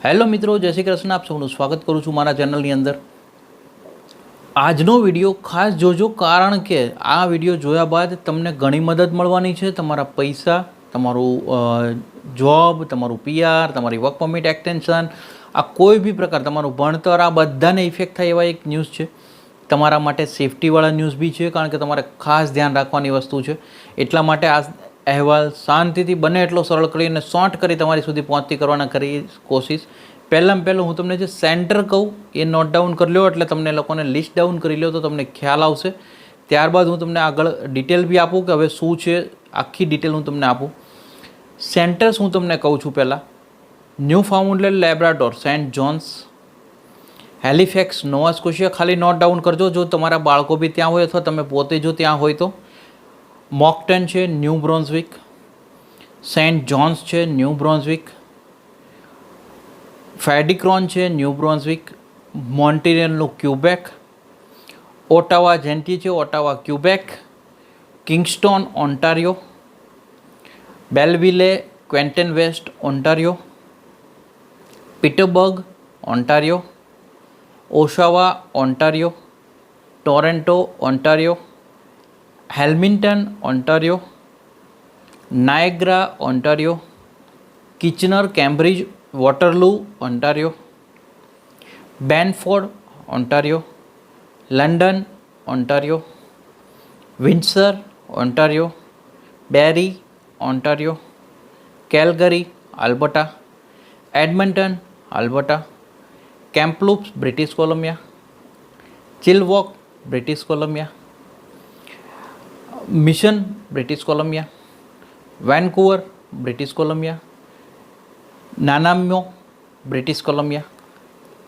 Hello મિત્રો, જય શ્રી કૃષ્ણ. આપ સૌનું સ્વાગત કરું છું મારા ચેનલની અંદર. આજનો વિડીયો ખાસ જોજો, કારણ કે આ વિડીયો જોયા બાદ તમને ઘણી મદદ મળવાની છે. તમારા પૈસા, તમારું જોબ, તમારું પીઆર, તમારી વર્ક પરમિટ એક્સટેન્શન, આ કોઈ બી પ્રકાર તમારું ભણતર, આ બધાને ઇફેક્ટ થાય એવા એક ન્યૂઝ છે. તમારા માટે સેફટીવાળા ન્યૂઝ બી છે, કારણ કે તમારે ખાસ ધ્યાન રાખવાની વસ્તુ છે. એટલા માટે આ અહેવાલ શાંતિથી બને એટલો સરળ કરીને શોર્ટ કરી તમારી સુધી પહોંચતી કરવાના કરી કોશિશ. પહેલાં હું તમને જે સેન્ટર કહું એ નોટ ડાઉન કરી લો, એટલે તમને લોકોને લિસ્ટ ડાઉન કરી લો તો તમને ખ્યાલ આવશે. ત્યારબાદ હું તમને આગળ ડિટેલ બી આપું કે હવે શું છે, આખી ડિટેલ હું તમને આપું. સેન્ટર્સ હું તમને કહું છું. પહેલાં ન્યૂફાઉન્ડલેન્ડ Labrador, Saint Jones, Halifax, Nova સ્કોશિયા. ખાલી નોટ ડાઉન કરજો જો તમારા બાળકો બી ત્યાં હોય અથવા તમે પોતે જો ત્યાં હોય તો. મોક્ટન છે, ન્યૂ બ્રોન્ઝવિક. સેન્ટ જોન્સ છે, ન્યૂ બ્રોન્ઝવિક. ફેડિક્રોન છે, ન્યૂ બ્રોન્ઝવિક. મોન્ટિરિયલનું ક્યુબેક. ઓટાવા જેન્ટી છે, Ottawa Quebec. Kingston, Ontario. Belleville, Quinte West, Ontario. Peterborough, Ontario. Oshawa, Ontario. Toronto, Ontario. Hamilton, Ontario. Niagara, Ontario. Kitchener, Cambridge, Waterloo, Ontario. Brantford, Ontario. London, Ontario. Windsor, Ontario. Barrie, Ontario. Calgary, Alberta. Edmonton, Alberta. Kamloops, British Columbia. Chilliwack, British Columbia. Mission, British Columbia. Vancouver, British Columbia. Nanaimo, British Columbia.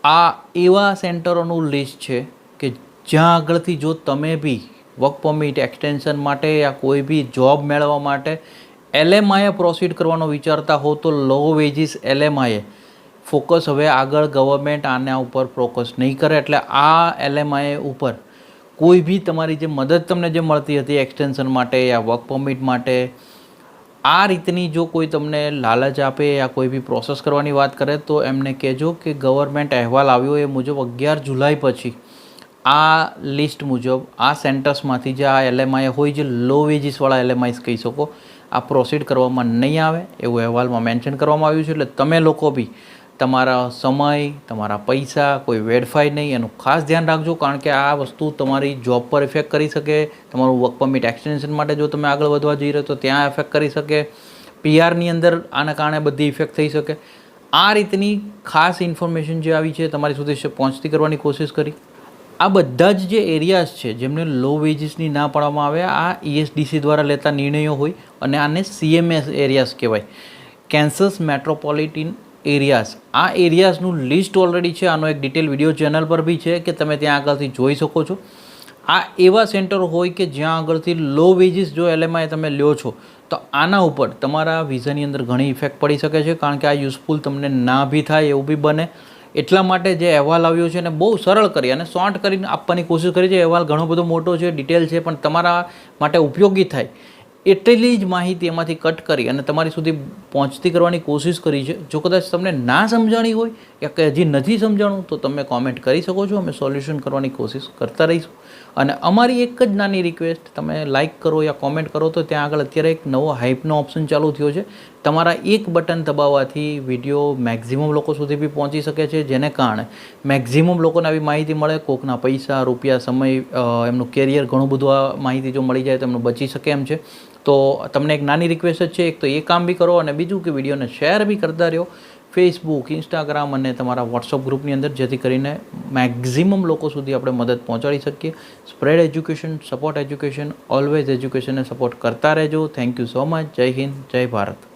આ એવા સેન્ટરોનું list છે કે જ્યાં આગળથી જો તમે બી work permit extension માટે યા કોઈ બી જોબ મેળવવા માટે એલએમઆઈએ પ્રોસીડ કરવાનો વિચારતા હો તો લો વેજીસ એલએમઆઈએ ફોકસ હવે આગળ ગવર્મેન્ટ આના ઉપર ફોકસ નહીં કરે. એટલે આ એલએમઆઈએ ઉપર કોઈ બી તમારી જે મદદ તમને જે મળતી હતી એક્સટેન્શન માટે યા વર્ક પરમિટ માટે, આ રીતની જો કોઈ તમને લાલચ આપે યા કોઈ બી પ્રોસેસ કરવાની વાત કરે તો એમને કહેજો કે ગવર્મેન્ટ અહેવાલ આવ્યો એ મુજબ 11 જુલાઈ પછી આ લિસ્ટ મુજબ આ સેન્ટર્સમાંથી જે આ એલએમઆઈ હોય, જે લો વેજીસવાળા એલએમઆઈસ કહી શકો, આ પ્રોસીડ કરવામાં નહીં આવે એવું અહેવાલમાં મેન્શન કરવામાં આવ્યું છે. એટલે તમે લોકો બી તમારા સમય, તમારા પૈસા કોઈ વેડફાય નહીં એનું ખાસ ધ્યાન રાખજો, કારણ કે આ વસ્તુ તમારી જોબ પર ઇફેક્ટ કરી શકે. તમારું વર્ક પરમિટ એક્સટેન્શન માટે જો તમે આગળ વધવા જઈ રહ્યો તો ત્યાં ઇફેક્ટ કરી શકે. પીઆરની અંદર આના કારણે બધી ઇફેક્ટ થઈ શકે. આ રીતની ખાસ ઇન્ફોર્મેશન જે આવી છે તમારી સુધી પહોંચતી કરવાની કોશિશ કરી. આ બધા જ જે એરિયાઝ છે જેમને લો વેજીસની ના પાડવામાં આવે, આ ESDC દ્વારા લેતા નિર્ણયો હોય અને આને CMS એરિયાઝ કહેવાય, કેન્સસ મેટ્રોપોલિટન એરિયાઝ. આ એરિયાઝનું લિસ્ટ ઓલરેડી છે. આનો એક ડિટેલ વિડીયો ચેનલ પર બી છે કે તમે ત્યાં આગળથી જોઈ શકો છો. આ એવા સેન્ટર હોય કે જ્યાં આગળથી લો વેજીસ જો એલએમઆઈ તમે લ્યો છો તો આના ઉપર તમારા વિઝાની અંદર ઘણી ઇફેક્ટ પડી શકે છે, કારણ કે આ યુઝફુલ તમને ના બી થાય એવું બી બને. એટલા માટે જે અહેવાલ આવ્યો છે એને બહુ સરળ કરી અને શોર્ટ કરીને આપવાની કોશિશ કરી છે. અહેવાલ ઘણો બધો મોટો છે, ડિટેલ છે, પણ તમારા માટે ઉપયોગી થાય એટલી જ માહિતી એમાંથી કટ કરી અને તમારી સુધી પહોંચતી કરવાની કોશિશ કરી છે. જો કદાચ તમને ના સમજાણી હોય યા કે હજી નથી સમજાણું તો તમે કોમેન્ટ કરી શકો છો. અમે સોલ્યુશન કરવાની કોશિશ કરતા રહીશું. અને અમારી એક જ નાની રિક્વેસ્ટ, તમે લાઇક કરો યા કોમેન્ટ કરો તો ત્યાં આગળ અત્યારે એક નવો હાઇપનો ઓપ્શન ચાલુ થયો છે. તમારા એક બટન દબાવવાથી વિડીયો મેક્ઝિમમ લોકો સુધી બી પહોંચી શકે છે, જેને કારણે મેક્ઝિમમ લોકોને આવી માહિતી મળે. કોકના પૈસા, રૂપિયા, સમય, એમનું કેરિયર ઘણું બધું આ માહિતી જો મળી જાય તો એમનું બચી શકે એમ છે. તો તમને એક નાની રિક્વેસ્ટ જ છે, એક તો એ કામ બી કરો અને બીજું કે વિડીયોને શેર બી કરતા રહ્યો ફેસબુક, ઇન્સ્ટાગ્રામ અને તમારા વોટ્સઅપ ગ્રુપની અંદર, જેથી કરીને મેક્ઝિમમ લોકો સુધી આપણે મદદ પહોંચાડી શકીએ. Spread education, support education, always એજ્યુકેશનને સપોર્ટ કરતા રહેજો. Thank you so much. જય હિન્દ, જય ભારત.